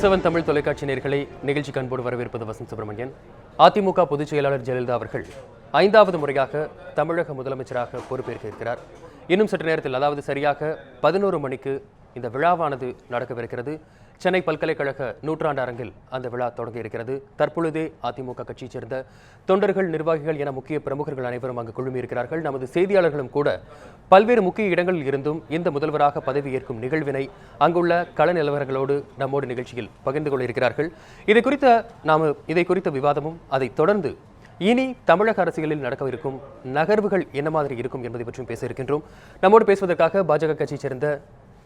நியூஸ்7 தமிழ் தொலைக்காட்சி நேயர்களை நிகழ்ச்சி கண்போடு வரவேற்பது வசந்த் சுப்ரமணியன். அதிமுக பொதுச் செயலாளர் ஜெயலலிதா அவர்கள் 5வது முறையாக தமிழக முதலமைச்சராக பொறுப்பேற்க இருக்கிறார். இன்னும் சற்று நேரத்தில், அதாவது சரியாக 11 மணிக்கு இந்த விழாவானது நடக்கவிருக்கிறது. சென்னை பல்கலைக்கழக நூற்றாண்டு அரங்கில் அந்த விழா தொடங்க இருக்கிறது. தற்பொழுதே அதிமுக கட்சியைச் சேர்ந்த தொண்டர்கள், நிர்வாகிகள் என முக்கிய பிரமுகர்கள் அனைவரும் அங்கு குழுமியிருக்கிறார்கள். நமது செய்தியாளர்களும் கூட பல்வேறு முக்கிய இடங்களில் இருந்தும் இந்த முதல்வராக பதவியேற்கும் நிகழ்வினை அங்குள்ள கள நிலவரங்களோடு நம்மோடு நிகழ்ச்சியில் பகிர்ந்து கொள்ள இருக்கிறார்கள். இதை குறித்த விவாதமும் அதைத் தொடர்ந்து இனி தமிழக அரசியலில் நடக்கவிருக்கும் நகர்வுகள் என்ன மாதிரி இருக்கும் என்பதை பற்றியும் பேச இருக்கின்றோம். நம்மோடு பேசுவதற்காக பாஜக கட்சியைச் சேர்ந்த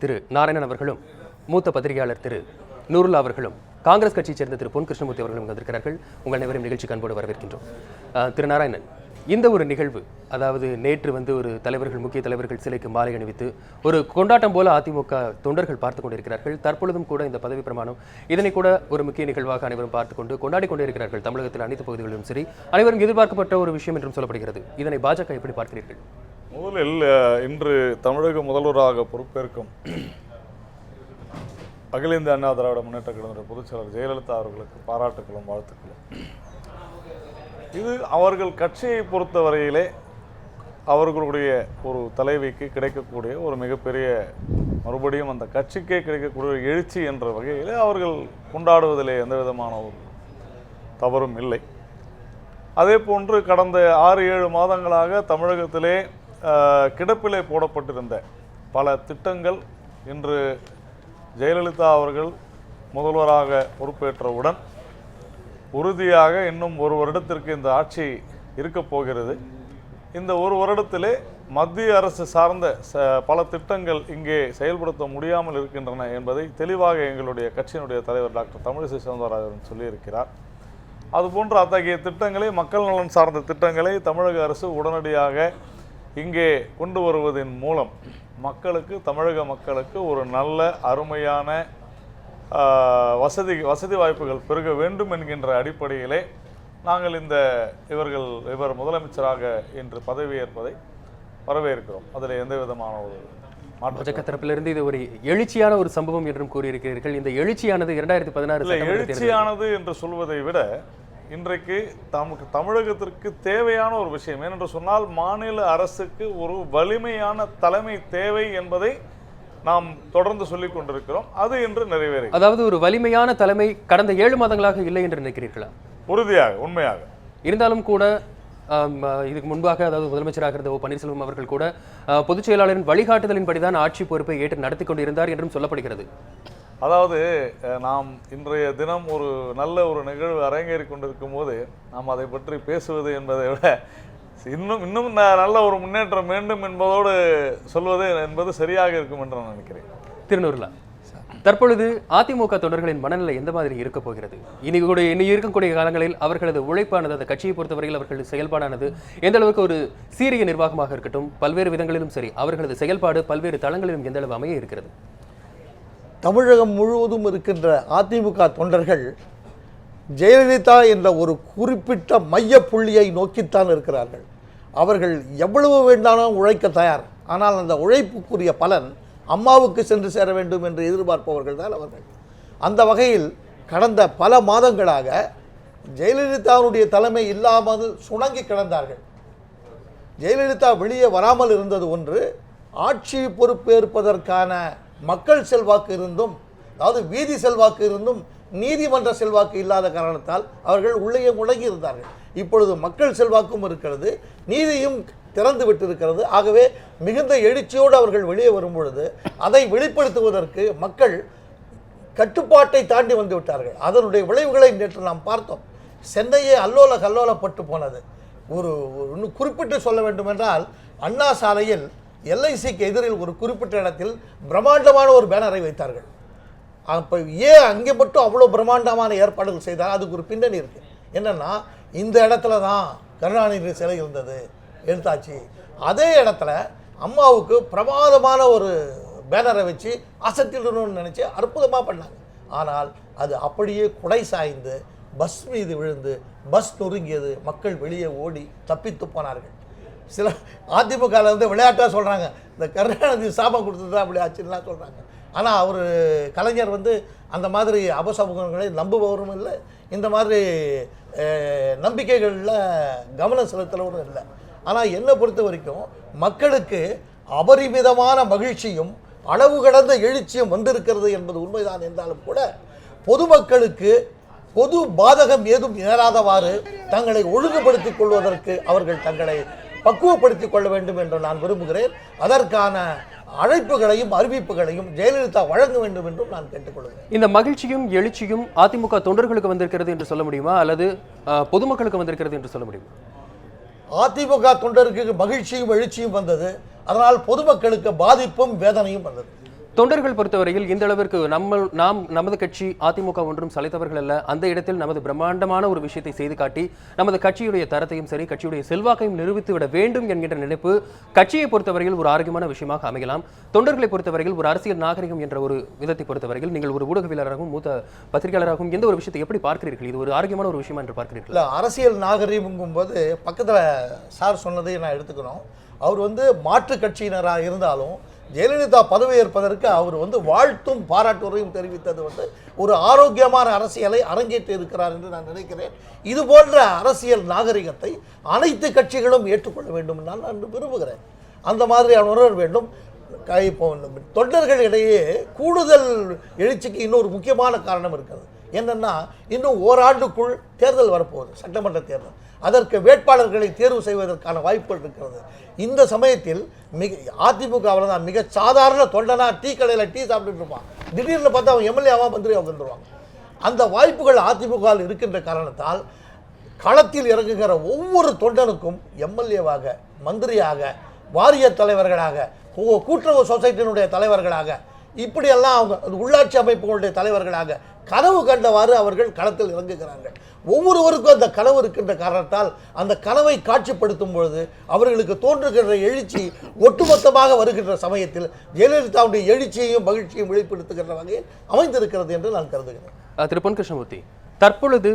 திரு நாராயணன் அவர்களும், மூத்த பத்திரிகையாளர் திரு நூருல்லா அவர்களும், காங்கிரஸ் கட்சியைச் சேர்ந்த திரு பொன் கிருஷ்ணமூர்த்தி அவர்களும் வந்திருக்கிறார்கள். உங்கள் அனைவரும் நிகழ்ச்சி கண்போடு வரவேற்கின்றோம். திரு நாராயணன், இந்த ஒரு நிகழ்வு, அதாவது நேற்று ஒரு முக்கிய தலைவர்கள் சிலைக்கு மாலை அணிவித்து ஒரு கொண்டாட்டம் போல அதிமுக தொண்டர்கள் பார்த்து கொண்டிருக்கிறார்கள். தற்பொழுதும் கூட இந்த பதவி பிரமாணம், இதனை கூட ஒரு முக்கிய நிகழ்வாக அனைவரும் பார்த்துக்கொண்டு கொண்டாடி கொண்டே இருக்கிறார்கள். தமிழகத்தில் அனைத்து பகுதிகளிலும் சரி, அனைவரும் எதிர்பார்க்கப்பட்ட ஒரு விஷயம் என்றும் சொல்லப்படுகிறது. இதனை பாஜக எப்படி பார்க்கிறீர்கள்? முதலில் இன்று தமிழக முதல்வராக பொறுப்பேற்கும் அகில இந்திய அண்ணா திராவிட முன்னேற்ற கழகத்தின் பொதுச் செயலாளர் ஜெயலலிதா அவர்களுக்கு பாராட்டுக்களும் வாழ்த்துக்களும். இது அவர்கள் கட்சியை பொறுத்தவரையிலே அவர்களுடைய ஒரு தலைவிக்கு கிடைக்கக்கூடிய ஒரு மிகப்பெரிய, மறுபடியும் அந்த கட்சிக்கே கிடைக்கக்கூடிய ஒரு எழுச்சி என்ற வகையில் அவர்கள் கொண்டாடுவதிலே எந்த விதமான ஒரு தவறும் இல்லை. அதே போன்று கடந்த 6-7 மாதங்களாக தமிழகத்திலே கிடப்பிலே போடப்பட்டிருந்த பல திட்டங்கள் இன்று ஜெயலலிதா அவர்கள் முதல்வராக பொறுப்பேற்றவுடன் உறுதியாக இன்னும் 1 வருடத்திற்கு இந்த ஆட்சி இருக்கப் போகிறது. இந்த 1 வருடத்திலே மத்திய அரசு சார்ந்த பல திட்டங்கள் இங்கே செயல்படுத்த முடியாமல் இருக்கின்றன என்பதை தெளிவாக எங்களுடைய கட்சியினுடைய தலைவர் டாக்டர் தமிழிசை சவுந்தரராஜன் சொல்லியிருக்கிறார். அதுபோன்ற அத்தகைய திட்டங்களை, மக்கள் நலன் சார்ந்த திட்டங்களை தமிழக அரசு உடனடியாக இங்கே கொண்டு வருவதன் மூலம் தமிழக மக்களுக்கு ஒரு நல்ல அருமையான வசதி வாய்ப்புகள் பெருக வேண்டும் என்கின்ற அடிப்படையிலே நாங்கள் இவர் முதலமைச்சராக இன்று பதவியேற்பதை வரவேற்கிறோம். அதில் எந்த விதமான ஒரு பாஜக தரப்பிலிருந்து இது ஒரு எழுச்சியான ஒரு சம்பவம் என்றும் கூறியிருக்கிறீர்கள். இந்த எழுச்சியானது 2016 எழுச்சியானது என்று சொல்வதை விட இன்றைக்கு தமிழகத்திற்கு தேவையான ஒரு விஷயம். ஏனென்று சொன்னால், மாநில அரசுக்கு ஒரு வலிமையான தலைமை தேவை என்பதை நாம் தொடர்ந்து சொல்லிக் கொண்டிருக்கிறோம். அது இன்று நிறைவேறி, அதாவது ஒரு வலிமையான தலைமை கடந்த 7 மாதங்களாக இல்லை என்று நினைக்கிறீர்களா? உறுதியாக, உண்மையாக. இருந்தாலும் கூட இதுக்கு முன்பாக, அதாவது முதலமைச்சராக இருந்த பன்னீர்செல்வம் அவர்கள் கூட பொதுச் செயலாளரின் வழிகாட்டுதலின்படிதான் ஆட்சி பொறுப்பை ஏற்று நடத்தி கொண்டிருந்தார் என்றும் சொல்லப்படுகிறது. அதாவது நாம் இன்றைய தினம் ஒரு நல்ல ஒரு நிகழ்வு அரங்கேறி கொண்டிருக்கும் போது நாம் அதை பற்றி பேசுவது என்பதை விட இன்னும் நல்ல ஒரு முன்னேற்றம் வேண்டும் என்பதோடு சொல்வது என்பது சரியாக இருக்கும் என்று நான் நினைக்கிறேன். திருநூறுலா, தற்பொழுது அதிமுக தொண்டர்களின் மனநிலை எந்த மாதிரி இருக்க போகிறது? இனி இருக்கக்கூடிய காலங்களில் அவர்களது உழைப்பானது, அந்த கட்சியை பொறுத்தவரையில் அவர்களது செயல்பாடானது எந்த அளவுக்கு ஒரு சீரிய நிர்வாகமாக இருக்கட்டும், பல்வேறு விதங்களிலும் சரி, அவர்களது செயல்பாடு பல்வேறு தளங்களிலும் எந்த அளவு அமைய இருக்கிறது? தமிழகம் முழுவதும் இருக்கின்ற அதிமுக தொண்டர்கள் ஜெயலலிதா என்ற ஒரு குறிப்பிட்ட மைய புள்ளியை நோக்கித்தான் இருக்கிறார்கள். அவர்கள் எவ்வளவு வேண்டாலும் உழைக்க தயார். ஆனால் அந்த உழைப்புக்குரிய பலன் அம்மாவுக்கு சென்று சேர வேண்டும் என்று எதிர்பார்ப்பவர்கள் தான் அவர்கள். அந்த வகையில் கடந்த பல மாதங்களாக ஜெயலலிதாவுடைய தலைமை இல்லாமல் சுணங்கி கிடந்தார்கள். ஜெயலலிதா வெளியே வராமல் இருந்தது ஒன்று. ஆட்சி பொறுப்பேற்பதற்கான மக்கள் செல்வாக்கு இருந்தும், அதாவது வீதி செல்வாக்கு இருந்தும், நீதிமன்ற செல்வாக்கு இல்லாத காரணத்தால் அவர்கள் உள்ளே முடங்கி இருந்தார்கள். இப்பொழுது மக்கள் செல்வாக்கும் இருக்கிறது, நீதியும் திறந்து விட்டிருக்கிறது. ஆகவே மிகுந்த எழுச்சியோடு அவர்கள் வெளியே வரும் பொழுது அதை வெளிப்படுத்துவதற்கு மக்கள் கட்டுப்பாட்டை தாண்டி வந்து விட்டார்கள். அதனுடைய விளைவுகளை நேற்று நாம் பார்த்தோம். சென்னையே கல்லோலப்பட்டு போனது. இன்னும் குறிப்பிட்டு சொல்ல வேண்டும் என்றால், அண்ணா சாலையில் எல்ஐசிக்கு எதிரில் ஒரு குறிப்பிட்ட இடத்தில் பிரம்மாண்டமான ஒரு பேனரை வைத்தார்கள். அப்போ ஏன் அங்கே மட்டும் அவ்வளோ பிரம்மாண்டமான ஏற்பாடுகள் செய்தால் அதுக்கு ஒரு பின்னணி இருக்குது. என்னென்னா, இந்த இடத்துல தான் கருணாநிதி சிலை இருந்தது, எடுத்தாச்சு. அதே இடத்துல அம்மாவுக்கு பிரமாதமான ஒரு பேனரை வச்சு அசத்திடணும்னு நினச்சி அற்புதமாக பண்ணாங்க. ஆனால் அது அப்படியே குடை சாய்ந்து பஸ் மீது விழுந்து பஸ் நொறுங்கியது. மக்கள் வெளியே ஓடி தப்பித்து போனார்கள். சில அதிமுகவில் விளையாட்டாக சொல்கிறாங்க, இந்த கருணாநிதி சாபம் கொடுத்தது அப்படி ஆச்சுன்னா சொல்கிறாங்க. ஆனால் அவர் கலைஞர் வந்து அந்த மாதிரி அபசகுனங்களை நம்புபவரும் இல்லை, இந்த மாதிரி நம்பிக்கைகளில் கவனம் செலுத்துறவரும் இல்லை. ஆனால் என்னை பொறுத்த வரைக்கும் மக்களுக்கு அபரிமிதமான மகிழ்ச்சியும் அளவு கடந்த எழுச்சியும் வந்திருக்கிறது என்பது உண்மைதான் என்றாலும் கூட பொதுமக்களுக்கு பொது பாதகம் ஏதும் நேராதவாறு தங்களை ஒழுங்குபடுத்திக் கொள்வதற்கு அவர்கள் தங்களை பக்குவப்படுத்திக் கொள்ள வேண்டும் என்று நான் விரும்புகிறேன். அதற்கான அழைப்புகளையும் அறிவிப்புகளையும் ஜெயலலிதா வழங்க வேண்டும் என்றும் நான் கேட்டுக்கொள்கிறேன். இந்த மகிழ்ச்சியும் எழுச்சியும் அதிமுக தொண்டர்களுக்கு வந்திருக்கிறது என்று சொல்ல முடியுமா, அல்லது பொதுமக்களுக்கு வந்திருக்கிறது என்று சொல்ல முடியுமா? அதிமுக தொண்டருக்கு மகிழ்ச்சியும் எழுச்சியும் வந்தது, அதனால் பொதுமக்களுக்கு பாதிப்பும் வேதனையும் வந்தது. தொண்டர்கள் பொறுத்தவரையில் இந்த அளவிற்கு நமது கட்சி அதிமுக ஒன்றும் சலைத்தவர்கள் அல்ல, அந்த இடத்தில் நமது பிரம்மாண்டமான ஒரு விஷயத்தை செய்து காட்டி நமது கட்சியுடைய தரத்தையும் சரி கட்சியுடைய செல்வாக்கையும் நிரூபித்து விட வேண்டும் என்கின்ற நினைப்பு கட்சியை பொறுத்தவரையில் ஒரு ஆரோக்கியமான விஷயமாக அமையலாம். தொண்டர்களை பொறுத்தவரையில் ஒரு அரசியல் நாகரிகம் என்ற ஒரு விதத்தை பொறுத்தவரையில் நீங்கள் ஒரு ஊடகவியலாளராகவும் மூத்த பத்திரிகையாளராகவும் எந்த ஒரு விஷயத்தை எப்படி பார்க்கிறீர்கள்? இது ஒரு ஆரோக்கியமான ஒரு விஷயமா என்று பார்க்கிறீர்கள்? அரசியல் நாகரிகம் போது பக்கத்தில் சார் சொன்னதை நான் எடுத்துக்கணும். அவர் வந்து மாற்று கட்சியினராக இருந்தாலும் ஜெயலலிதா பதவியேற்பதற்கு அவர் வந்து வாழ்த்தும் பாராட்டுவதையும் தெரிவித்தது வந்து ஒரு ஆரோக்கியமான அரசியலை அரங்கேற்றி இருக்கிறார் என்று நான் நினைக்கிறேன். இது போன்ற அரசியல் நாகரிகத்தை அனைத்து கட்சிகளும் ஏற்றுக்கொள்ள வேண்டும் என்று நான் விரும்புகிறேன். அந்த மாதிரியான உணர்வு வேண்டும். இப்போ தொண்டர்களிடையே கூடுதல் எழுச்சிக்கு இன்னொரு முக்கியமான காரணம் இருக்கிறது. என்னன்னா, இன்னும் ஓராண்டுக்குள் தேர்தல் வரப்போகுது, சட்டமன்ற தேர்தல். அதற்கு வேட்பாளர்களை தேர்வு செய்வதற்கான வாய்ப்புகள் இருக்கிறது. இந்த சமயத்தில் அதிமுகவில் தான் மிக சாதாரண தொண்டனா டீ கடையில் டீ சாப்பிட்டுட்டு இருப்பான், திடீர்னு பார்த்தா அவன் எம்எல்ஏவாக மந்திரியாக வந்துடுவாங்க. அந்த வாய்ப்புகள் அதிமுகவில் இருக்கின்ற காரணத்தால் களத்தில் இறங்குகிற ஒவ்வொரு தொண்டனுக்கும் எம்எல்ஏவாக, மந்திரியாக, வாரிய தலைவர்களாக, கூட்டுறவு சொசைட்டியினுடைய தலைவர்களாக, இப்படியெல்லாம் அவங்க உள்ளாட்சி அமைப்புகளுடைய தலைவர்களாக கனவு கண்டவாறு அவர்கள் களத்தில் இறங்குகிறார்கள். ஒவ்வொருவருக்கும் அந்த கனவு இருக்கின்ற காரணத்தால் அந்த கனவை காட்சிப்படுத்தும் பொழுது அவர்களுக்கு தோன்றுகின்ற எழுச்சி ஒட்டுமொத்தமாக வருகின்ற சமயத்தில் ஜெயலலிதாவுடைய எழுச்சியையும் மகிழ்ச்சியையும் வெளிப்படுத்துகின்ற வகையில் அமைந்திருக்கிறது என்று நான் கருதுகிறேன். திரு பொன் கிருஷ்ணமூர்த்தி, தற்பொழுது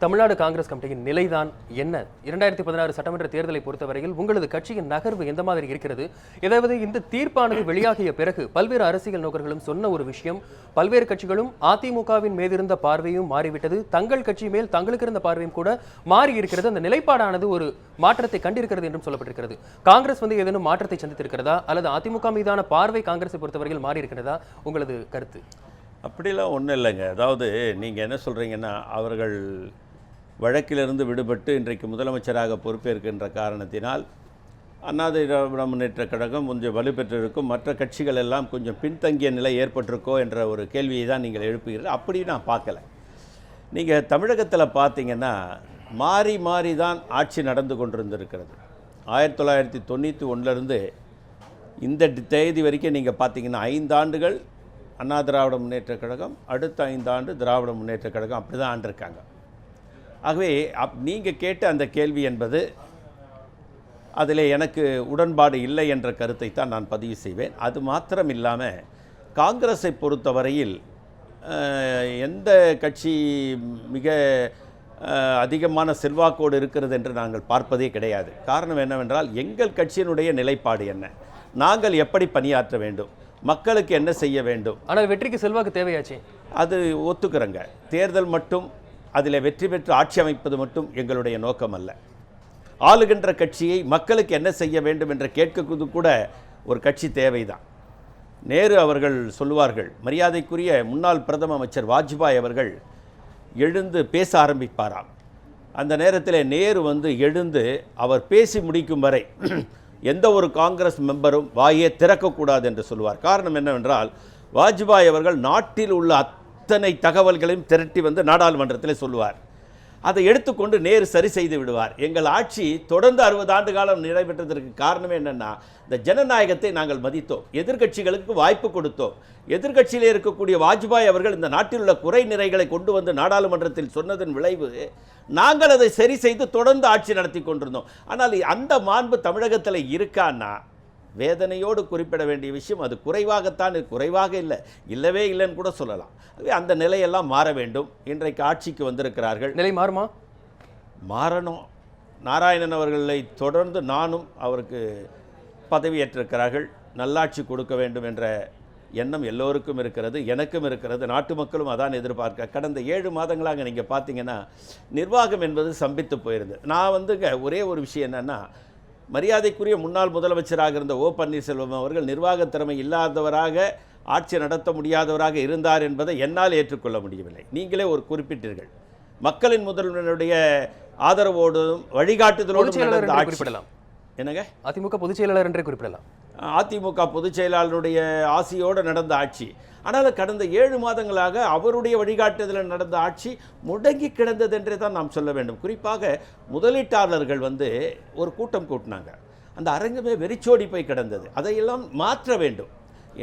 தமிழ்நாடு காங்கிரஸ் கமிட்டியின் நிலைதான் என்ன? 2016 சட்டமன்ற தேர்தலை பொறுத்தவரையில் உங்களது கட்சியின் நகர்வு எந்த மாதிரி இருக்கிறது? ஏதாவது இந்த தீர்ப்பானது வெளியாகிய பிறகு பல்வேறு அரசியல் நோக்கர்களும் சொன்ன ஒரு விஷயம், பல்வேறு கட்சிகளும் அதிமுகவின் மீதிருந்த பார்வையும் மாறிவிட்டது, தங்கள் கட்சி மேல் தங்களுக்கு இருந்த பார்வையும் கூட மாறி இருக்கிறது. அந்த நிலைப்பாடானது ஒரு மாற்றத்தை கண்டிருக்கிறது என்றும் சொல்லப்பட்டிருக்கிறது. காங்கிரஸ் வந்து ஏதேனும் மாற்றத்தை சந்தித்திருக்கிறதா, அல்லது அதிமுக மீதான பார்வை காங்கிரஸை பொறுத்தவரையில் மாறி இருக்கிறதா? உங்களது கருத்து? அப்படிலாம் ஒன்றும் இல்லைங்க. அதாவது நீங்கள் என்ன சொல்கிறீங்கன்னா, அவர்கள் வழக்கிலிருந்து விடுபட்டு இன்றைக்கு முதலமைச்சராக பொறுப்பேற்கின்ற காரணத்தினால் அண்ணா திராவிட முன்னேற்ற கழகம் கொஞ்சம் வலுப்பெற்றிருக்கும், மற்ற கட்சிகள் எல்லாம் கொஞ்சம் பின்தங்கிய நிலை ஏற்பட்டிருக்கோ என்ற ஒரு கேள்வியை தான் நீங்கள் எழுப்புகிறீர்கள். அப்படி நான் பார்க்கல. நீங்கள் தமிழகத்தில் பார்த்தீங்கன்னா மாறி மாறி தான் ஆட்சி நடந்து கொண்டிருந்திருக்கிறது. 1991லேருந்து இந்த தேதி வரைக்கும் நீங்கள் பார்த்தீங்கன்னா 5 ஆண்டுகள் அண்ணா திராவிட முன்னேற்ற கழகம், அடுத்த 5 ஆண்டு திராவிட முன்னேற்ற கழகம், அப்படி தான் ஆண்டிருக்காங்க. ஆகவே நீங்கள் கேட்ட அந்த கேள்வி என்பது அதில் எனக்கு உடன்பாடு இல்லை என்ற கருத்தை தான் நான் பதிவு செய்வேன். அது மாத்திரம் இல்லாமல் காங்கிரஸை பொறுத்தவரையில் எந்த கட்சி மிக அதிகமான செல்வாக்கோடு இருக்கிறது என்று நாங்கள் பார்ப்பதே கிடையாது. காரணம் என்னவென்றால் எங்கள் கட்சியினுடைய நிலைப்பாடு என்ன, நாங்கள் எப்படி பணியாற்ற வேண்டும், மக்களுக்கு என்ன செய்ய வேண்டும். ஆனால் வெற்றிக்கு செல்வாக்கு தேவையாச்சு, அது ஒத்துக்கிறங்க. தேர்தல் மட்டும் அதில் வெற்றி பெற்று ஆட்சி அமைப்பது மட்டும் எங்களுடைய நோக்கம் அல்ல. ஆளுகின்ற கட்சியை மக்களுக்கு என்ன செய்ய வேண்டும் என்று கேட்கிறது கூட ஒரு கட்சி தேவைதான். நேரு அவர்கள் சொல்லுவார்கள், மரியாதைக்குரிய முன்னாள் பிரதம அமைச்சர் வாஜ்பாய் அவர்கள் எழுந்து பேச ஆரம்பிப்பாராம். அந்த நேரத்தில் நேரு எழுந்து அவர் பேசி முடிக்கும் வரை எந்த ஒரு காங்கிரஸ் மெம்பரும் வாயே திறக்கக்கூடாது என்று சொல்லுவார். காரணம் என்னவென்றால் வாஜ்பாய் அவர்கள் நாட்டில் உள்ள அத்தனை தகவல்களையும் திரட்டி நாடாளுமன்றத்தில் சொல்லுவார். அதை எடுத்துக்கொண்டு நேரு சரி செய்து விடுவார். எங்கள் ஆட்சி தொடர்ந்து 60 ஆண்டு காலம் நடைபெற்றதற்கு காரணமே என்னென்னா, இந்த ஜனநாயகத்தை நாங்கள் மதித்தோம், எதிர்க்கட்சிகளுக்கு வாய்ப்பு கொடுத்தோம். எதிர்க்கட்சியிலே இருக்கக்கூடிய வாஜ்பாய் அவர்கள் இந்த நாட்டில் உள்ள குறை நிறைகளை கொண்டு வந்து நாடாளுமன்றத்தில் சொன்னதன் விளைவு நாங்கள் அதை சரி செய்து தொடர்ந்து ஆட்சி நடத்தி கொண்டிருந்தோம். ஆனால் அந்த மாண்பு தமிழகத்தில் இருக்கான்னா வேதனையோடு குறிப்பிட வேண்டிய விஷயம். அது குறைவாகத்தான், குறைவாக இல்லை, இல்லவே இல்லைன்னு கூட சொல்லலாம். அந்த நிலையெல்லாம் மாற வேண்டும். இன்றைக்கு ஆட்சிக்கு வந்திருக்கிறார்கள், நிலை மாறுமா? மாறணும். நாராயணன் அவர்களை தொடர்ந்து நானும் அவருக்கு பதவியேற்றிருக்கிறார்கள். நல்லாட்சி கொடுக்க வேண்டும் என்ற எண்ணம் எல்லோருக்கும் இருக்கிறது, எனக்கும் இருக்கிறது, நாட்டு மக்களும் அதான் எதிர்பார்க்க. கடந்த 7 மாதங்களாக நீங்கள் பார்த்தீங்கன்னா நிர்வாகம் என்பது சம்பித்து போயிருந்தது. நான் வந்து ஒரே ஒரு விஷயம் என்னென்னா, மரியாதைக்குரிய முன்னாள் முதலமைச்சராக இருந்த ஓ பன்னீர்செல்வம் அவர்கள் நிர்வாக திறமை இல்லாதவராக, ஆட்சி நடத்த முடியாதவராக இருந்தார் என்பதை என்னால் ஏற்றுக்கொள்ள முடியவில்லை. நீங்களே ஒரு குறிப்பிட்டீர்கள், மக்களின் முதல்வனுடைய ஆதரவோடும் வழிகாட்டுதலோடும் நடந்த ஆட்சி. என்னங்க, அதிமுக பொதுச் செயலாளர் என்றே குறிப்பிடலாம். அதிமுக பொதுச் செயலாளருடைய ஆசியோடு நடந்த ஆட்சி. ஆனால் கடந்த 7 மாதங்களாக அவருடைய வழிகாட்டுதலில் நடந்த ஆட்சி முடங்கி கிடந்தது என்றே தான் நாம் சொல்ல வேண்டும். குறிப்பாக முதலீட்டாளர்கள் வந்து ஒரு கூட்டம் கூட்டினாங்க, அந்த அரங்கமே வெறிச்சோடி போய் கிடந்தது. அதையெல்லாம் மாற்ற வேண்டும்.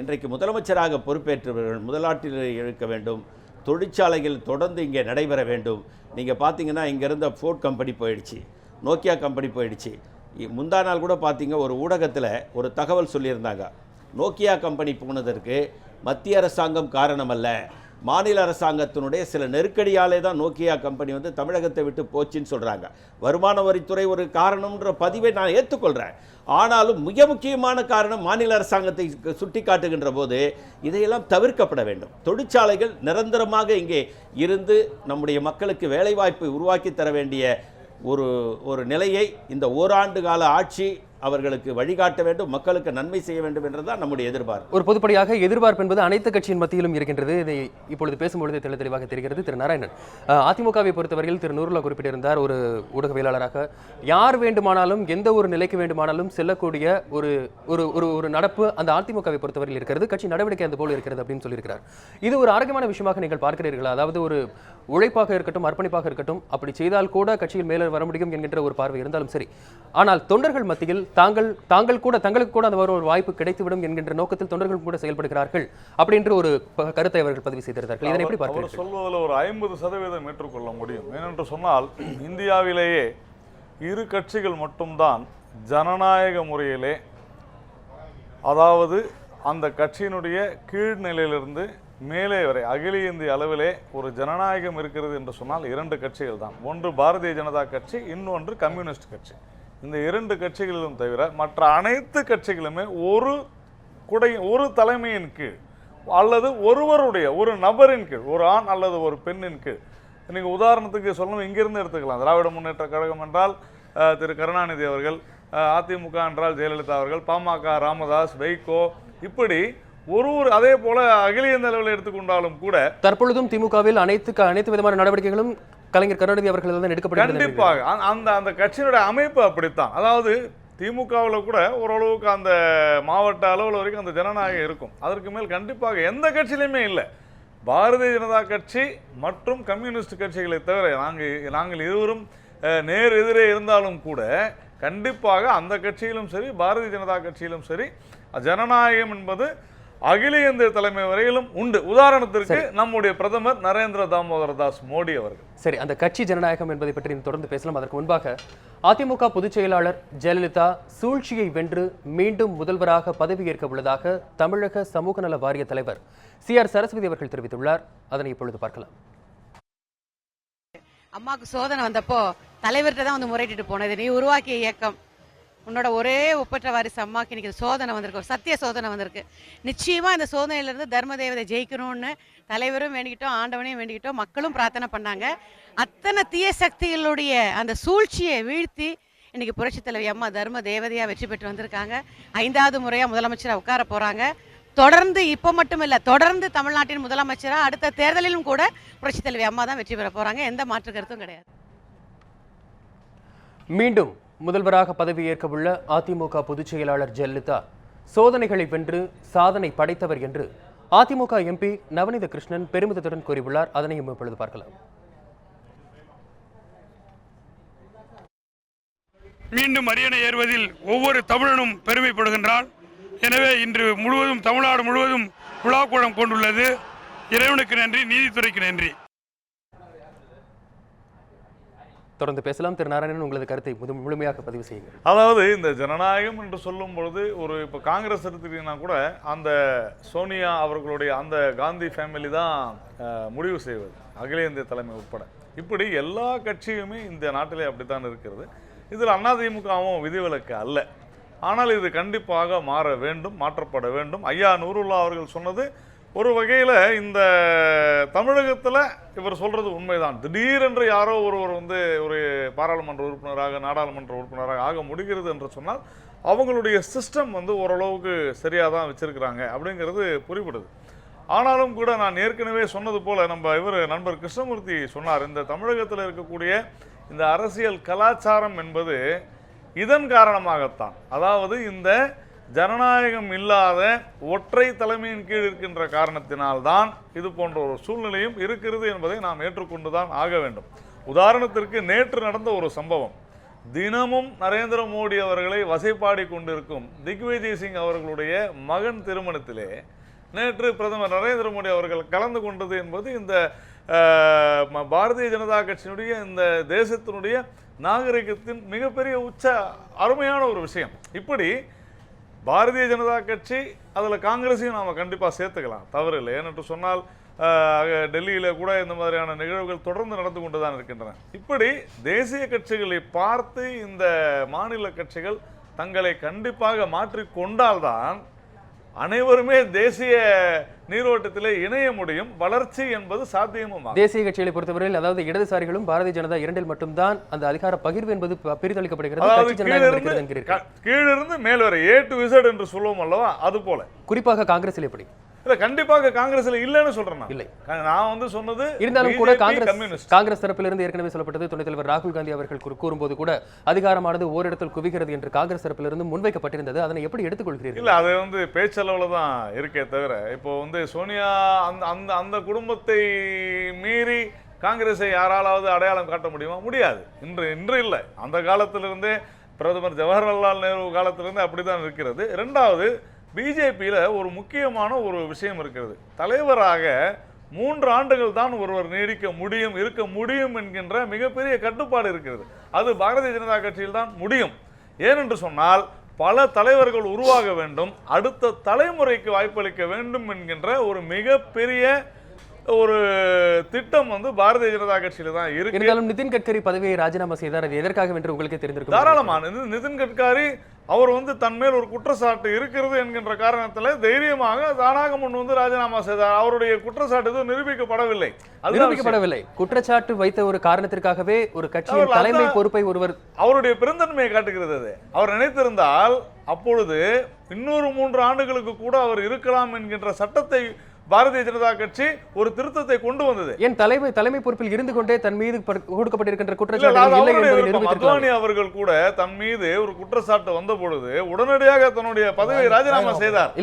இன்றைக்கு முதலமைச்சராக பொறுப்பேற்றவர்கள் முதலாட்டில் இழுக்க வேண்டும், தொழிற்சாலைகள் தொடர்ந்து இங்கே நடைபெற வேண்டும். நீங்கள் பார்த்தீங்கன்னா இங்கே இருந்த ஃபோர்ட் கம்பெனி போயிடுச்சு, நோக்கியா கம்பெனி போயிடுச்சு. முந்தா நாள் கூட பார்த்தீங்க, ஒரு ஊடகத்தில் ஒரு தகவல் சொல்லியிருந்தாங்க, நோக்கியா கம்பெனி போனதற்கு மத்திய அரசாங்கம் காரணமல்ல, மாநில அரசாங்கத்தினுடைய சில நெருக்கடியாலே தான் நோக்கியா கம்பெனி வந்து தமிழகத்தை விட்டு போச்சுன்னு சொல்கிறாங்க. வருமான வரித்துறை ஒரு காரணம்ன்ற பதிவை நான் ஏற்றுக்கொள்கிறேன். ஆனாலும் மிக முக்கியமான காரணம் மாநில அரசாங்கத்தை சுட்டி காட்டுகின்ற போது இதையெல்லாம் தவிர்க்கப்பட வேண்டும். தொழிற்சாலைகள் நிரந்தரமாக இங்கே இருந்து நம்முடைய மக்களுக்கு வேலைவாய்ப்பை உருவாக்கி தர வேண்டிய ஒரு நிலையை இந்த ஓராண்டு கால ஆட்சி அவர்களுக்கு வழிகாட்ட வேண்டும், மக்களுக்கு நன்மை செய்ய வேண்டும் என்றுதான் நம்முடைய எதிர்பார்ப்பு. ஒரு பொதுப்படியாக எதிர்பார்ப்பு என்பது அனைத்து கட்சியின் மத்தியிலும் இருக்கின்றது. இதை இப்பொழுது பேசும்பொழுது தெளிவாக தெரிகிறது. திரு நாராயணன், அதிமுகவை பொறுத்தவரையில் திரு நூருல்லா குறிப்பிட்டிருந்தார், ஒரு ஊடகவியலாளராக யார் வேண்டுமானாலும் எந்த ஒரு நிலைக்கு வேண்டுமானாலும் செல்லக்கூடிய ஒரு நடப்பு அந்த அதிமுகவை பொறுத்தவரையில் இருக்கிறது, கட்சி நடவடிக்கை அந்த போல் இருக்கிறது அப்படின்னு சொல்லியிருக்கிறார். இது ஒரு ஆரோக்கியமான விஷயமாக நீங்கள் பார்க்கிறீர்களா? அதாவது ஒரு உழைப்பாக இருக்கட்டும், அர்ப்பணிப்பாக இருக்கட்டும், அப்படி செய்தால் கூட கட்சியில் மேலே வர முடியும் என்கின்ற ஒரு பார்வை இருந்தாலும் சரி, ஆனால் தொண்டர்கள் மத்தியில் தங்களுக்கு கூட அந்த ஒரு வாய்ப்பு கிடைத்துவிடும் என்கின்ற நோக்கத்தில் தொண்டர்கள் கூட செயல்படுகிறார்கள் அப்படின்ற ஒரு கருத்தை அவர்கள் பதிவு செய்திருந்தார்கள். இதனை எப்படி பார்க்கிறீர்கள்? அவர் சொல்வதில் ஒரு 50% ஏற்றுக்கொள்ள முடியும். ஏனென்று சொன்னால், இந்தியாவிலேயே 2 கட்சிகள் மட்டும்தான் ஜனநாயக முறையிலே, அதாவது அந்த கட்சியினுடைய கீழ்நிலையிலிருந்து மேலே வரை அகில இந்திய அளவிலே ஒரு ஜனநாயகம் இருக்கிறது என்று சொன்னால் 2 கட்சிகள் தான். ஒன்று பாரதிய ஜனதா கட்சி, இன்னொன்று கம்யூனிஸ்ட் கட்சி. இந்த 2 கட்சிகளிலும் தவிர மற்ற அனைத்து கட்சிகளுமே ஒரு தலைமையின் கீழ் அல்லது ஒரு நபரின் கீழ், ஒரு ஆண் அல்லது ஒரு பெண்ணின் கீழ். நீங்கள் உதாரணத்துக்கு சொல்லணும், இங்கிருந்து எடுத்துக்கலாம். திராவிட முன்னேற்ற கழகம் என்றால் திரு கருணாநிதி அவர்கள், அதிமுக என்றால் ஜெயலலிதா அவர்கள், பாமக ராமதாஸ், வைகோ, இப்படி அதே போல அகில இந்திய அளவில் எடுத்துக்கொண்டாலும் கூட தற்பொழுதும் திமுகவில் அனைத்து விதமான நடவடிக்கைகளும் கலைஞர் கருணாநிதி அவர்கள் தான் எடுக்கப்படுகிறது. கண்டிப்பாக அந்த கட்சியினுடைய அமைப்பு அப்படித்தான். அதாவது திமுகவில் கூட ஓரளவுக்கு அந்த மாவட்ட அளவில் வரைக்கும் அந்த ஜனநாயகம் இருக்கும். அதற்கு மேல் கண்டிப்பாக எந்த கட்சியிலுமே இல்லை. பாரதிய ஜனதா கட்சி மற்றும் கம்யூனிஸ்ட் கட்சிகளை தவிர நாங்கள் இருவரும் நேர் எதிரே இருந்தாலும் கூட கண்டிப்பாக அந்த கட்சியிலும் சரி, பாரதிய ஜனதா கட்சியிலும் சரி, ஜனநாயகம் என்பது அகில இந்திய தலைமை வரையிலும் உண்டு. உதாரணத்திற்கு நம்முடைய பிரதமர் நரேந்திர தாமோதர தாஸ் மோடி அவர்கள். சரி, அந்த கட்சி ஜனநாயகம் என்பதை பற்றி தொடர்ந்து பேசலாம். அதற்கு முன்பாக, அதிமுக பொதுச் செயலாளர் ஜெயலலிதா சூழ்ச்சியை வென்று மீண்டும் முதல்வராக பதவியேற்க உள்ளதாக தமிழக சமூக நல வாரிய தலைவர் CR சரஸ்வதி அவர்கள் தெரிவித்துள்ளார். அதனை இப்பொழுது பார்க்கலாம். அம்மாவுக்கு சோதனை வந்தப்போ தலைவர்கிட்ட தான் வந்து முறையிட்டு போனது, நீ உருவாக்கிய இயக்கம், உன்னோட ஒரே ஒப்பற்ற வாரிசு அம்மாவுக்கு இன்னைக்கு சோதனை வந்திருக்கு, ஒரு சத்திய சோதனை வந்திருக்கு. நிச்சயமா இந்த சோதனையிலிருந்து தர்ம தேவதை ஜெயிக்கணும்னு தலைவரும் வேண்டிக்கிட்டோம், ஆண்டவனையும் வேண்டிக்கிட்டோம், மக்களும் பிரார்த்தனை பண்ணாங்க. அத்தனை தீய சக்திகளுடைய அந்த சூழ்ச்சியை வீழ்த்தி இன்னைக்கு புரட்சி தலைவி அம்மா தர்ம தேவதையா வெற்றி பெற்று வந்திருக்காங்க. 5வது முறையா முதலமைச்சராக உட்கார போறாங்க. தொடர்ந்து இப்போ மட்டும் இல்லை, தொடர்ந்து தமிழ்நாட்டின் முதலமைச்சராக அடுத்த தேர்தலிலும் கூட புரட்சி தலைவி அம்மா தான் வெற்றி பெற போறாங்க. எந்த மாற்று கருத்தும் கிடையாது. மீண்டும் முதல்வராக பதவியேற்க உள்ள அதிமுக பொதுச் செயலாளர் ஜெயலலிதா சோதனைகளை வென்று சாதனை படைத்தவர் என்று அதிமுக MP நவநீத கிருஷ்ணன் பெருமிதத்துடன் கூறியுள்ளார். அதனையும் இப்பொழுது பார்க்கலாம். மீண்டும் அரியணை ஏறுவதில் ஒவ்வொரு தமிழனும் பெருமைப்படுகின்றான். எனவே இன்று முழுவதும் தமிழ்நாடு முழுவதும் விழாக்கூடம் கொண்டுள்ளது. இறைவனுக்கு நன்றி, நீதித்துறைக்கு நன்றி. தொடர்ந்து பேசலாம். திரு நாராயணன், உங்களது கருத்தை முழுமையாக பதிவு செய்யுங்கள். அதாவது இந்த ஜனநாயகம் என்று சொல்லும் பொழுது இப்போ காங்கிரஸ் எடுத்துக்கிட்டீங்கன்னா கூட அந்த சோனியா அவர்களுடைய அந்த காந்தி ஃபேமிலி தான் முடிவு செய்வது, அகில இந்திய தலைமை உட்பட. இப்படி எல்லா கட்சியுமே இந்த நாட்டிலே அப்படித்தான் இருக்கிறது. இதில் அதிமுகவும் விதிவிலக்கு அல்ல. ஆனால் இது கண்டிப்பாக மாற வேண்டும், மாற்றப்பட வேண்டும். ஐயா நூருல்லா அவர்கள் சொன்னது ஒரு வகையில் இந்த தமிழகத்தில் இவர் சொல்கிறது உண்மைதான். திடீரென்று யாரோ ஒருவர் வந்து ஒரு பாராளுமன்ற உறுப்பினராக, நாடாளுமன்ற உறுப்பினராக ஆக முடிகிறது என்று சொன்னால் அவங்களுடைய சிஸ்டம் வந்து ஓரளவுக்கு சரியாக தான் வச்சுருக்கிறாங்க அப்படிங்கிறது புரிபடுது. ஆனாலும் கூட நான் ஏற்கனவே சொன்னது போல் நண்பர் கிருஷ்ணமூர்த்தி சொன்னார், இந்த தமிழகத்தில் இருக்கக்கூடிய இந்த அரசியல் கலாச்சாரம் என்பது இதன் காரணமாகத்தான், அதாவது இந்த ஜனநாயகம் இல்லாத ஒற்றை தலைமையின் கீழ் இருக்கின்ற காரணத்தினால்தான் இது போன்ற ஒரு சூழ்நிலையும் இருக்கிறது என்பதை நாம் ஏற்றுக்கொண்டுதான் ஆக வேண்டும். உதாரணத்திற்கு நேற்று நடந்த ஒரு சம்பவம், தினமும் நரேந்திர மோடி அவர்களை வசைப்பாடி கொண்டிருக்கும் திக்விஜய் சிங் அவர்களுடைய மகன் திருமணத்திலே நேற்று பிரதமர் நரேந்திர மோடி அவர்கள் கலந்து கொண்டது என்பது இந்த பாரதிய ஜனதா கட்சியினுடைய, இந்த தேசத்தினுடைய நாகரிகத்தின் மிகப்பெரிய அருமையான ஒரு விஷயம். இப்படி பாரதிய ஜனதா கட்சி, அதில் காங்கிரஸையும் நாம் கண்டிப்பாக சேர்த்துக்கலாம், தவறு இல்லை. ஏனென்று சொன்னால் டெல்லியில் கூட இந்த மாதிரியான நிகழ்வுகள் தொடர்ந்து நடந்து கொண்டு தான் இருக்கின்றன. இப்படி தேசிய கட்சிகளை பார்த்து இந்த மாநில கட்சிகள் தங்களை கண்டிப்பாக மாற்றிக்கொண்டால்தான் அனைவருமே தேசிய நீரோட்டத்திலே இணைய முடியும், வளர்ச்சி என்பது சாத்தியமும். தேசிய கட்சிகளை பொறுத்தவரையில் அதாவது இடதுசாரிகளும் பாரதிய ஜனதா இரண்டில் மட்டும்தான் அந்த அதிகார பகிர்வு என்பது பிரித்தளிக்கப்படுகிறது. கீழிருந்து மேல் வரை A to Z என்று சொல்லுவோம் அல்லவா, அது போல. குறிப்பாக காங்கிரஸில் எப்படி? இல்ல, கண்டிப்பாக காங்கிரஸ்ல இல்லைன்னு சொல்றேன். இல்லை, நான் வந்து சொன்னது இருந்தாலும் கூட காங்கிரஸ் தரப்பிலிருந்து ஏற்கனவே சொல்லப்பட்டது. துணைத் தலைவர் ராகுல் காந்தி அவர்கள் கூறும்போது கூட அதிகாரமானது ஓரிடத்தில் குவிகிறது என்று காங்கிரஸ் தரப்பிலிருந்து முன்வைக்கப்பட்டிருந்தது. அதனை எப்படி எடுத்துக்கொள்கிறீர்கள்? இல்ல, அது வந்து பேச்சளவுல தான் இருக்கே தவிர, இப்போ வந்து சோனியா அந்த குடும்பத்தை மீறி காங்கிரஸை யாராலாவது அடையாளம் காட்ட முடியுமா? முடியாது. இன்று இல்லை, அந்த காலத்திலிருந்தே பிரதமர் ஜவஹர்லால் நேரு காலத்திலிருந்து அப்படித்தான் இருக்கிறது. இரண்டாவது, பிஜேபியில் ஒரு முக்கியமான ஒரு விஷயம் இருக்கிறது. தலைவராக 3 ஆண்டுகள் தான் ஒருவர் இருக்க முடியும் என்கின்ற மிகப்பெரிய கட்டுப்பாடு இருக்கிறது. அது பாரதிய ஜனதா கட்சியில் தான் முடியும். ஏனென்று சொன்னால் பல தலைவர்கள் உருவாக வேண்டும், அடுத்த தலைமுறைக்கு வாய்ப்பளிக்க வேண்டும் என்கின்ற ஒரு மிகப்பெரிய ஒரு திட்டம் வந்து பாரதிய ஜனதா கட்சியில தான் இருக்கு. இருந்தாலும் நிதின் கட்கரி பதவியை ராஜினாமா செய்தார். அது எதற்காக என்று உங்களுக்கு தெரிந்திருக்கும். தாராளமான நிதின் கட்கரி அவர் வந்து தன்மேல் ஒரு குற்றச்சாட்டு இருக்கிறது என்கின்ற காரணத்தில் தைரியமாக தானாக முன் வந்து ராஜினாமா செய்தார். அவருடைய குற்றச்சாட்டு எதுவும் நிரூபிக்கப்படவில்லை. குற்றச்சாட்டு வைத்த ஒரு காரணத்திற்காகவே ஒரு கட்சியின் தலைமை பொறுப்பை ஒருவர், அவருடைய பெருந்தன்மையை காட்டுகிறது. அது அவர் நினைத்திருந்தால் அப்பொழுது இன்னொரு 3 ஆண்டுகளுக்கு கூட அவர் இருக்கலாம் என்கின்ற சட்டத்தை பாரதிய ஜனதா கட்சி ஒரு திருத்தத்தை கொண்டு வந்தது. என் தலைமை பொறுப்பில் இருந்து கொண்டே தன் மீது கொடுக்கப்பட்டிருக்கின்ற குற்றச்சாட்டு, அத்வானி அவர்கள் கூட தன் மீது ஒரு குற்றச்சாட்டு வந்த பொழுது உடனடியாக தன்னுடைய பதவியை ராஜினாமா செய்தார்.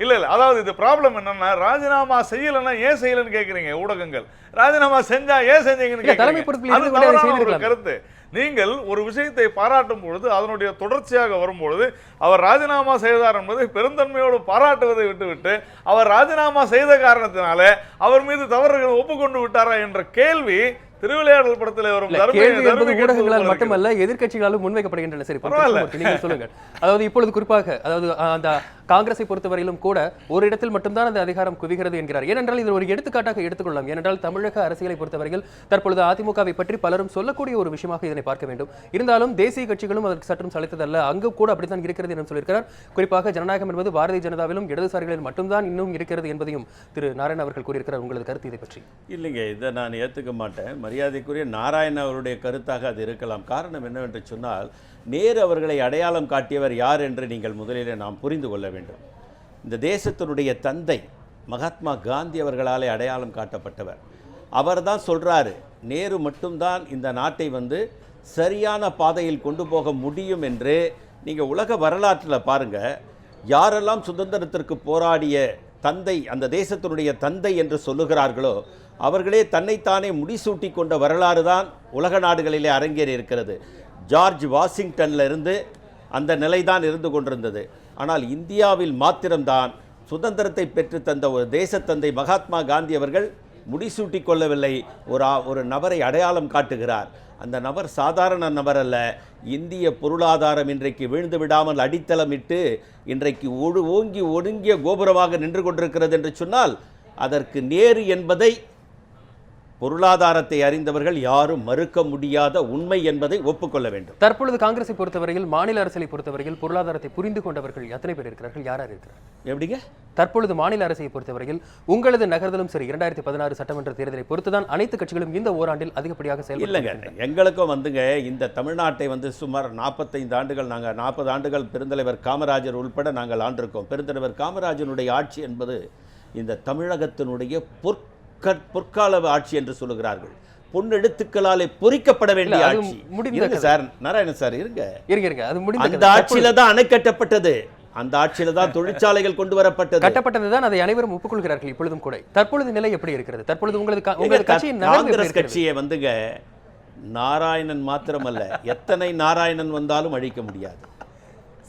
இல்ல, அதாவது இது ப்ராப்ளம் என்னன்னா, ராஜினாமா செய்யலன்னா ஏன் செய்யலன்னு கேக்குறீங்க ஊடகங்கள். ராஜினாமா செஞ்சா ஏன் செஞ்சீங்கன்னு கருத்து. நீங்கள் ஒரு விஷயத்தை பாராட்டும் பொழுது அதனுடைய தொடர்ச்சியாக வரும்பொழுது அவர் ராஜினாமா செய்தார் என்பதை பெருந்தன்மையோடு பாராட்டுவதை விட்டுவிட்டு அவர் ராஜினாமா செய்த காரணத்தினால அவர் மீது தவறுகள் ஒப்புக்கொண்டு விட்டாரா என்ற கேள்வி திருவிளையாடல் படத்தில் வரும் ஊடகங்களால் மட்டுமல்ல எதிர்க்கட்சிகளாலும் முன்வைக்கப்படுகின்றன. சரி, நீங்கள் சொல்லுங்கள். அதாவது இப்பொழுது குறிப்பாக, அதாவது அந்த காங்கிரஸை பொறுத்தவரையிலும் கூட ஒரு இடத்தில் மட்டும்தான் அந்த அதிகாரம் குவிகிறது என்கிறார். ஏனென்றால் இது ஒரு எடுத்துக்காட்டாக எடுத்துக்கொள்ளலாம். ஏனென்றால் தமிழக அரசியலை பொறுத்தவரையில் தற்பொழுது அதிமுகவை பற்றி பலரும் சொல்லக்கூடிய ஒரு விஷயமாக இதனை பார்க்க வேண்டும். இருந்தாலும் தேசிய கட்சிகளும் அதற்கு சற்றும் சளைத்ததல்ல, அங்கு கூட அப்படித்தான் இருக்கிறது என்று சொல்லியிருக்கிறார். குறிப்பாக ஜனநாயகம் என்பது பாரதிய ஜனதாவிலும் இடதுசாரிகளில் மட்டும்தான் இன்னும் இருக்கிறது என்பதையும் திரு நாராயணன் அவர்கள் கூறியிருக்கிறார். உங்களது கருத்து இதை பற்றி? இல்லைங்க, இதை நான் ஏற்றுக்க மாட்டேன். மரியாதைக்குரிய நாராயணன் அவருடைய கருத்தாக அது இருக்கலாம். காரணம் என்னவென்று சொன்னால், நேரு அவர்களை அடையாளம் காட்டியவர் யார் என்று நீங்கள் முதலிலே நாம் புரிந்து கொள்ள வேண்டும். இந்த தேசத்தினுடைய தந்தை மகாத்மா காந்தி அவர்களாலே அடையாளம் காட்டப்பட்டவர். அவர் தான் சொல்கிறாரு, நேரு மட்டும்தான் இந்த நாட்டை வந்து சரியான பாதையில் கொண்டு போக முடியும் என்று. நீங்கள் உலக வரலாற்றில் பாருங்கள், யாரெல்லாம் சுதந்திரத்திற்கு போராடிய தந்தை, அந்த தேசத்தினுடைய தந்தை என்று சொல்லுகிறார்களோ அவர்களே தன்னைத்தானே முடிசூட்டி கொண்ட வரலாறு தான் உலக நாடுகளிலே அரங்கேறி இருக்கிறது. ஜார்ஜ் வாஷிங்டனில் இருந்து அந்த நிலைதான் இருந்து கொண்டிருந்தது. ஆனால் இந்தியாவில் மாத்திரம்தான் சுதந்திரத்தை பெற்று தந்த ஒரு தேசத்தந்தை மகாத்மா காந்தி அவர்கள் முடிசூட்டி கொள்ளவில்லை, ஒரு நபரை அடையாளம் காட்டுகிறார். அந்த நபர் சாதாரண நபர் அல்ல. இந்திய பொருளாதாரம் இன்றைக்கு வீழ்ந்து விடாமல் அடித்தளமிட்டு இன்றைக்கு ஓங்கி ஒடுங்கிய கோபுரமாக நின்று கொண்டிருக்கிறது என்று சொன்னால் அதற்கு நேரு என்பதை பொருளாதாரத்தை அறிந்தவர்கள் யாரும் மறுக்க முடியாத உண்மை என்பதை ஒப்புக்கொள்ள வேண்டும். தற்பொழுது காங்கிரஸை பொறுத்தவரையில், மாநில அரசியலை பொறுத்தவரையில் பொருளாதாரத்தை புரிந்து கொண்டவர்கள் எத்தனை பேர் இருக்கிறார்கள்? யார் இருக்கிறார்? எப்படிங்க? தற்பொழுது மாநில அரசை பொறுத்தவரையில் உங்களது நகர்தலும் சரி, 2016 சட்டமன்ற தேர்தலை பொறுத்துதான் அனைத்து கட்சிகளும் இந்த ஓராண்டில் அதிகப்படியாக இல்லைங்க. எங்களுக்கும் இந்த தமிழ்நாட்டை சுமார் 45 ஆண்டுகள், நாங்கள் 40 ஆண்டுகள் பெருந்தலைவர் காமராஜர் உள்பட நாங்கள் ஆண்டிருக்கோம். பெருந்தலைவர் காமராஜனுடைய ஆட்சி என்பது இந்த தமிழகத்தினுடைய பொற்கால ஆட்சி என்று சொல்லுகிறார்கள். பொன்னெழுத்துக்களாலே பொறிக்கப்பட வேண்டிய ஆட்சி. சார் நாராயணன் சார் இருங்க, அந்த ஆட்சியில தான் அணை கட்டப்பட்டது, அந்த ஆட்சியில தான் தொழிற்சாலைகள் கொண்டு வரப்பட்டது, கட்டப்பட்டதுதான். அதை அனைவரும் ஒப்புக்கொள்கிறார்கள் இப்பொழுதும் கூட. தற்பொழுது நிலை எப்படி இருக்கிறது? தற்பொழுது உங்களது காங்கிரஸ் கட்சியை நாராயணன் மாத்திரமல்ல, எத்தனை நாராயணன் வந்தாலும் அழிக்க முடியாது.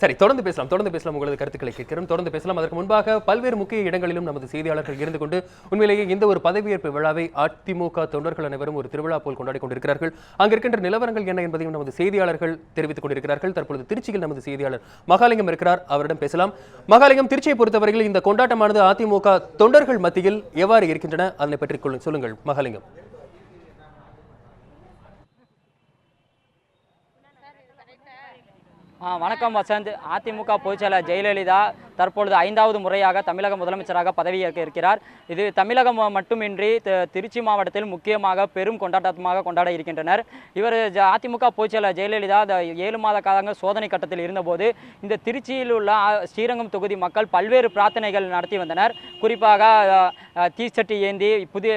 சரி, தொடர்ந்து பேசலாம். உங்களது கருத்துக்களை கேட்கிறோம், தொடர்ந்து பேசலாம். அதற்கு முன்பாக பல்வேறு முக்கிய இடங்களிலும் நமது செய்தியாளர்கள் இருந்து கொண்டு உண்மையிலேயே இந்த ஒரு பதவியேற்பு விழாவை அதிமுக தொண்டர்கள் அனைவரும் ஒரு திருவிழா போல் கொண்டாடி கொண்டிருக்கிறார்கள். அங்கு இருக்கின்ற நிலவரங்கள் என்ன என்பதையும் நமது செய்தியாளர்கள் தெரிவித்துக் கொண்டிருக்கிறார்கள். தற்பொழுது திருச்சியில் நமது செய்தியாளர் மகாலிங்கம் இருக்கிறார், அவரிடம் பேசலாம். மகாலிங்கம், திருச்சியை பொறுத்தவரையில் இந்த கொண்டாட்டமானது அதிமுக தொண்டர்கள் மத்தியில் எவ்வாறு இருக்கின்றன, அதனை பற்றி சொல்லுங்கள் மகாலிங்கம். வணக்கம் வசந்த். அதிமுக பொதுச்செயலாளர் ஜெயலலிதா தற்பொழுது 5வது முறையாக தமிழக முதலமைச்சராக பதவியேற்க இருக்கிறார். இது தமிழகம் மட்டுமின்றி திருச்சி மாவட்டத்தில் முக்கியமாக பெரும் கொண்டாட்டமாக கொண்டாட இருக்கின்றனர். இவர் அதிமுக பொதுச்செயலாளர் ஜெயலலிதா 7 மாத காலங்கள் சோதனை கட்டத்தில் இருந்தபோது இந்த திருச்சியில் உள்ள ஸ்ரீரங்கம் தொகுதி மக்கள் பல்வேறு பிரார்த்தனைகள் நடத்தி வந்தனர். குறிப்பாக தீச்சட்டி ஏந்தி புதிய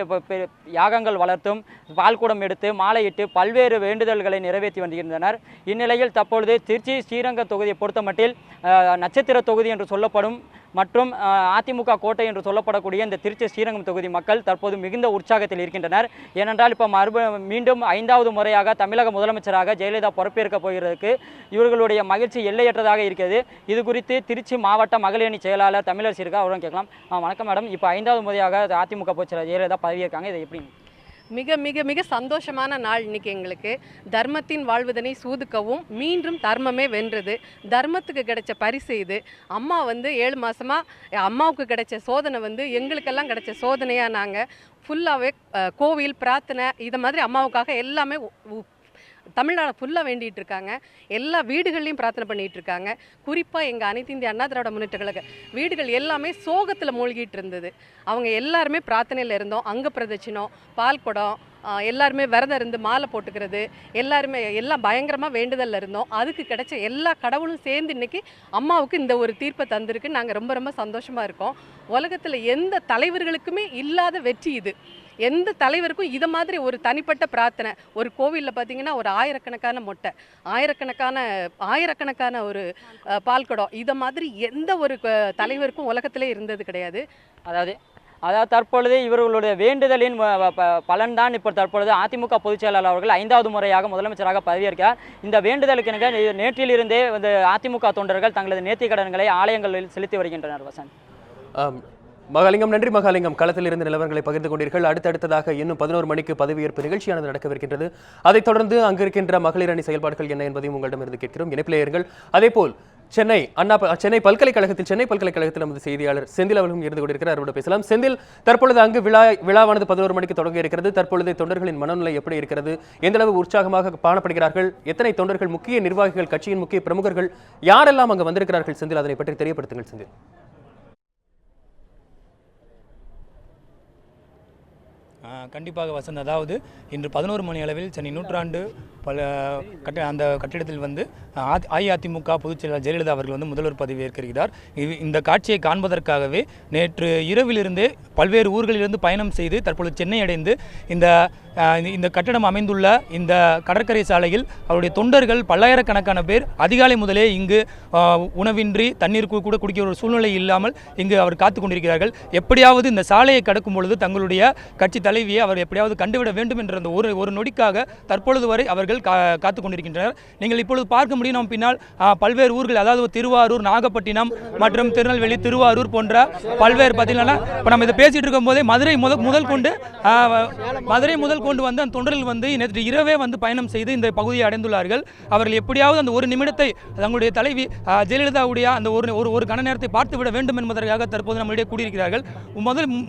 யாகங்கள் வளர்த்தும் பால்குடம் எடுத்து மாலையிட்டு பல்வேறு வேண்டுதல்களை நிறைவேற்றி வந்திருந்தனர். இந்நிலையில் தற்பொழுது திருச்சி ஸ்ரீரங்க தொகுதியை பொறுத்தமட்டில் நட்சத்திர தொகுதி என்று சொல்லப்படும் மற்றும் அதிமுக கோட்டை என்று சொல்லப்படக்கூடிய இந்த திருச்சி ஸ்ரீரங்கம் தொகுதி மக்கள் தற்போது மிகுந்த உற்சாகத்தில் இருக்கின்றனர். ஏனென்றால் இப்போ மீண்டும் 5வது முறையாக தமிழக முதலமைச்சராக ஜெயலலிதா பொறுப்பேற்க போகிறதுக்கு இவர்களுடைய மகிழ்ச்சி எல்லையற்றதாக இருக்கிறது. இது குறித்து திருச்சி மாவட்ட மகளிர் அணி செயலாளர் தமிழரசி இருக்கா, அவரும் கேட்கலாம். வணக்கம் மேடம். இப்போ 5வது முறையாக அதிமுக பொதுச்செயலாளர் ஜெயலலிதா பதவியேற்காங்க, இதை எப்படி? மிக மிக மிக சந்தோஷமான நாள் இன்னைக்கு எங்களுக்கு. தர்மத்தின் வாழ்வதனை சூதுக்கவும் மீண்டும் தர்மமே வென்றது. தர்மத்துக்கு கிடைச்ச பரிசு இது. அம்மா 7 மாசமா அம்மாவுக்கு கிடைச்ச சோதனை எங்களுக்கெல்லாம் கிடைச்ச சோதனையாக நாங்கள் ஃபுல்லாகவே கோவில் பிரார்த்தனை இதை மாதிரி அம்மாவுக்காக எல்லாமே தமிழ்நாடு ஃபுல்லாக வேண்டிகிட்டு இருக்காங்க. எல்லா வீடுகள்லையும் பிரார்த்தனை பண்ணிகிட்டு இருக்காங்க. குறிப்பாக எங்கள் அனைத்து இந்திய அண்ணா திராவிட முன்னேற்ற கழக வீடுகள் எல்லாமே சோகத்தில் மூழ்கிட்டு இருந்தது. அவங்க எல்லாருமே பிரார்த்தனையில் இருந்தோம். அங்க பிரதட்சிணம், பால் குடம், எல்லாருமே விரதம் இருந்து மாலை போட்டுக்கிறது, எல்லாருமே எல்லாம் பயங்கரமாக வேண்டுதலில் இருந்தோம். அதுக்கு கிடைச்ச எல்லா கடவுளும் சேர்ந்து இன்றைக்கி அம்மாவுக்கு இந்த ஒரு தீர்ப்பை தந்திருக்கு. நாங்கள் ரொம்ப ரொம்ப சந்தோஷமாக இருக்கோம். உலகத்தில் எந்த தலைவர்களுக்குமே இல்லாத வெற்றி இது. எந்த தலைவருக்கும் இதை மாதிரி ஒரு தனிப்பட்ட பிரார்த்தனை, ஒரு கோவிலில் பார்த்தீங்கன்னா ஒரு ஆயிரக்கணக்கான மொட்டை, ஆயிரக்கணக்கான ஒரு பால்குடம், இதை மாதிரி எந்த ஒரு தலைவருக்கும் உலகத்திலே இருந்தது கிடையாது. அதாவது தற்பொழுது இவர்களுடைய வேண்டுதலின் பலன்தான் இப்போ தற்பொழுது அதிமுக பொதுச் செயலாளர் அவர்கள் 5வது முறையாக முதலமைச்சராக பதவியேற்கிறார். இந்த வேண்டுதலுக்கு நேற்றிலிருந்தே அதிமுக தொண்டர்கள் தங்களது நேர்த்திக் கடன்களை ஆலயங்களில் செலுத்தி வருகின்றனர். வசந்த். மகாலிங்கம், நன்றி மகாலிங்கம். களத்தில் இருந்து நிலவரங்களை பகிர்ந்து கொண்டீர்கள். அடுத்ததாக இன்னும் 11 மணிக்கு பதவியேற்பு நிகழ்ச்சியானது நடக்கவிருக்கின்றது. அதைத் தொடர்ந்து அங்கு இருக்கின்ற மகளிர் அணி செயல்பாடுகள் என்ன என்பதையும் உங்களிடமிருந்து கேட்கிறோம். இணைப்பிலேயர்கள். அதேபோல் சென்னை பல்கலைக்கழகத்தில் நமது செய்தியாளர் செந்தில் அவர்களும் இருந்து கொண்டிருக்கிறார், அவரோட பேசலாம். செந்தில், தற்பொழுது அங்கு விழாவானது 11 மணிக்கு தொடங்க இருக்கிறது. தற்பொழுது தொண்டர்களின் மனநிலை எப்படி இருக்கிறது? எந்த அளவு உற்சாகமாக காணப்படுகிறார்கள்? எத்தனை தொண்டர்கள், முக்கிய நிர்வாகிகள், கட்சியின் முக்கிய பிரமுகர்கள் யாரெல்லாம் அங்கு வந்திருக்கிறார்கள்? செந்தில், அதனை பற்றி தெரியப்படுத்துங்கள். செந்தில். கண்டிப்பாக வசந்த். அதாவது இன்று 11 மணி அளவில் சென்னை நூற்றாண்டு அந்த கட்டிடத்தில் அஇஅதிமுக பொதுச் செயலாளர் ஜெயலலிதா அவர்கள் முதல்வர் பதவி ஏற்கிறார். இந்த காட்சியை காண்பதற்காகவே நேற்று இரவிலிருந்தே பல்வேறு ஊர்களிலிருந்து பயணம் செய்து தற்பொழுது சென்னை அடைந்து இந்த கட்டடம் அமைந்துள்ள இந்த கடற்கரை சாலையில் அவருடைய தொண்டர்கள் பல்லாயிரக்கணக்கான பேர் அதிகாலை முதலே இங்கு உணவின்றி தண்ணீர் கூட குடிக்கிற ஒரு சூழ்நிலை இல்லாமல் இங்கு அவர் காத்து கொண்டிருக்கிறார்கள். எப்படியாவது இந்த சாலையை கடக்கும் பொழுது தங்களுடைய கட்சி தலைவியை அவர் எப்படியாவது கண்டுவிட வேண்டும் என்ற அந்த ஒரு நொடிக்காக தற்பொழுது வரை அவர்கள் காத்து கொண்டிருக்கின்றனர். நீங்கள் இப்பொழுது பார்க்க முடியும், நம்ம பின்னால் பல்வேறு ஊர்கள், அதாவது திருவாரூர், நாகப்பட்டினம் மற்றும் திருநெல்வேலி, திருவாரூர் போன்ற பல்வேறு பார்த்தீங்கன்னா இப்போ நம்ம இதை பேசிட்டு இருக்கும் போதே மதுரை முதல் கொண்டு வந்து அந்த தொண்டர்கள் நேற்று இரவே பயணம் செய்து இந்த பகுதியை அடைந்துள்ளார்கள். அவர்கள் எப்படியாவது அந்த ஒரு நிமிடத்தை தங்களுடைய தலைவி ஜெயலலிதாவுடைய அந்த ஒரு கண நேரத்தை பார்த்து விட வேண்டும் என்பதற்காக தற்போது நம்மளிடையே கூடியிருக்கிறார்கள்.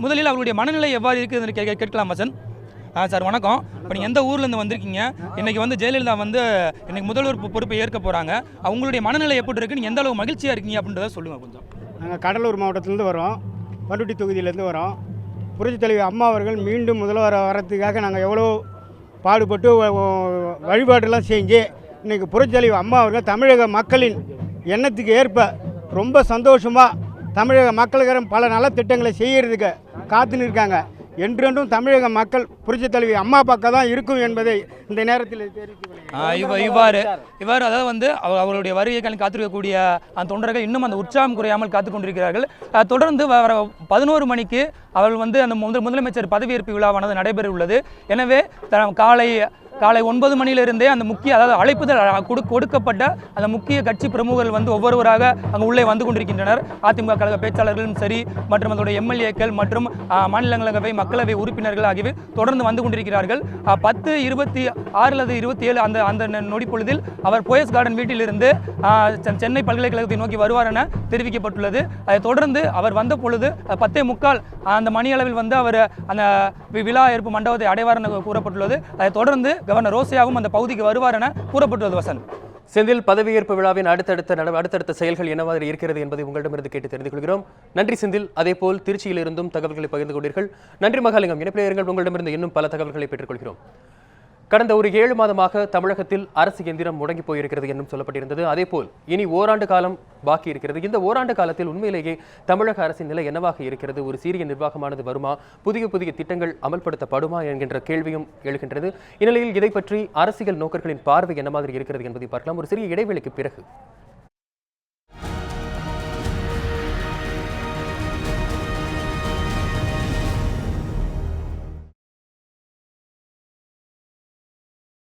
முதலில் அவர்களுடைய மனநிலை எவ்வாறு இருக்குது என்று கேட்கலாம் வசந்த். சார் வணக்கம். இப்போ நீங்கள் எந்த ஊர்லேருந்து வந்திருக்கீங்க? இன்றைக்கி வந்து ஜெயலலிதா வந்து இன்றைக்கி முதல்வர் பொறுப்பை ஏற்க போகிறாங்க. அவங்களுடைய மனநிலை எப்படி இருக்குது, நீங்கள் எந்த அளவு மகிழ்ச்சியாக இருக்கீங்க அப்படின்றத சொல்லுங்கள் கொஞ்சம். நாங்கள் கடலூர் மாவட்டத்திலேருந்து வரோம், பண்ருட்டி தொகுதியிலேருந்து வரோம். புரட்சித் தலைவி அம்மா அவர்கள் மீண்டும் முதல்வர் வரத்துக்காக நாங்கள் எவ்வளோ பாடுபட்டு வழிபாடெல்லாம் செஞ்சு இன்றைக்கி புரட்சித் தலைவி அம்மா அவர்கள் தமிழக மக்களின் எண்ணத்துக்கு ஏற்ப ரொம்ப சந்தோஷமாக தமிழக மக்களுக்கு பல நலத்திட்டங்களை செய்கிறதுக்கு காத்துன்னு இருக்காங்க. என்றென்றும் தமிழக மக்கள் புரட்சித் தலைவி அம்மா பக்கம் தான் இருக்கும் என்பதை இந்த நேரத்தில் இவ்வாறு அதாவது வந்து அவருடைய வருகைக்கான காத்திருக்கக்கூடிய அந்த தொண்டர்கள் இன்னும் அந்த உற்சாகம் குறையாமல் காத்து கொண்டிருக்கிறார்கள். தொடர்ந்து வர 11 மணிக்கு அவர்கள் வந்து அந்த முதலமைச்சர் பதவியேற்பு விழாவானது நடைபெற உள்ளது. எனவே காலை 9 மணியிலிருந்தே அந்த முக்கிய அதாவது அழைப்புதல் கொடுக்கப்பட்ட அந்த முக்கிய கட்சி பிரமுகர்கள் வந்து ஒவ்வொருவராக அங்கு உள்ளே வந்து கொண்டிருக்கின்றனர். அதிமுக கழக பேச்சாளர்களும் சரி மற்றும் அதோடைய எம்எல்ஏக்கள் மற்றும் மாநிலங்களவை மக்களவை உறுப்பினர்கள் ஆகியவை தொடர்ந்து வந்து கொண்டிருக்கிறார்கள். 10:26 அல்லது 27 அந்த நொடி பொழுதில் அவர் போயஸ் கார்டன் வீட்டிலிருந்து சென்னை பல்கலைக்கழகத்தை நோக்கி வருவார் என தெரிவிக்கப்பட்டுள்ளது. அதை தொடர்ந்து அவர் வந்த பொழுது 10:45 அந்த மணி அளவில் வந்து அவர் அந்த விழா ஏற்பு மண்டபத்தை அடைவார் என கூறப்பட்டுள்ளது. அதை தொடர்ந்து கவர்னர் ரோசையாவும் அந்த பகுதிக்கு வருவார் என கூறப்பட்டுள்ளது. வசந்த், செந்தில், பதவியேற்பு விழாவின் அடுத்தடுத்த செயல்கள் என்னவாறு இருக்கிறது என்பதை உங்களிடமிருந்து கேட்டு தெரிந்து கொள்கிறோம். நன்றி செந்தில். அதேபோல் திருச்சியிலிருந்தும் தகவல்களை பகிர்ந்து கொண்டீர்கள். நன்றி மகாலிங்கம். இணைப்பிலேயர்கள் உங்களிடமிருந்து இன்னும் பல தகவல்களை பெற்றுக்கொள்கிறோம். கடந்த ஒரு 7 மாதமாக தமிழகத்தில் அரசு எந்திரம் முடங்கி போயிருக்கிறது என்றும் சொல்லப்பட்டிருந்தது. அதேபோல் இனி ஓராண்டு காலம் பாக்கி இருக்கிறது. இந்த ஓராண்டு காலத்தில் உண்மையிலேயே தமிழக அரசின் நிலை என்னவாக இருக்கிறது? ஒரு சீரிய நிர்வாகமானது வருமா? புதிய திட்டங்கள் அமல்படுத்தப்படுமா என்கின்ற கேள்வியும் எழுகின்றது. இந்நிலையில் இதை பற்றி அரசியல் நோக்கர்களின் பார்வை என்ன மாதிரி இருக்கிறது என்பதை பார்க்கலாம். ஒரு சிறிய இடைவெளிக்கு பிறகு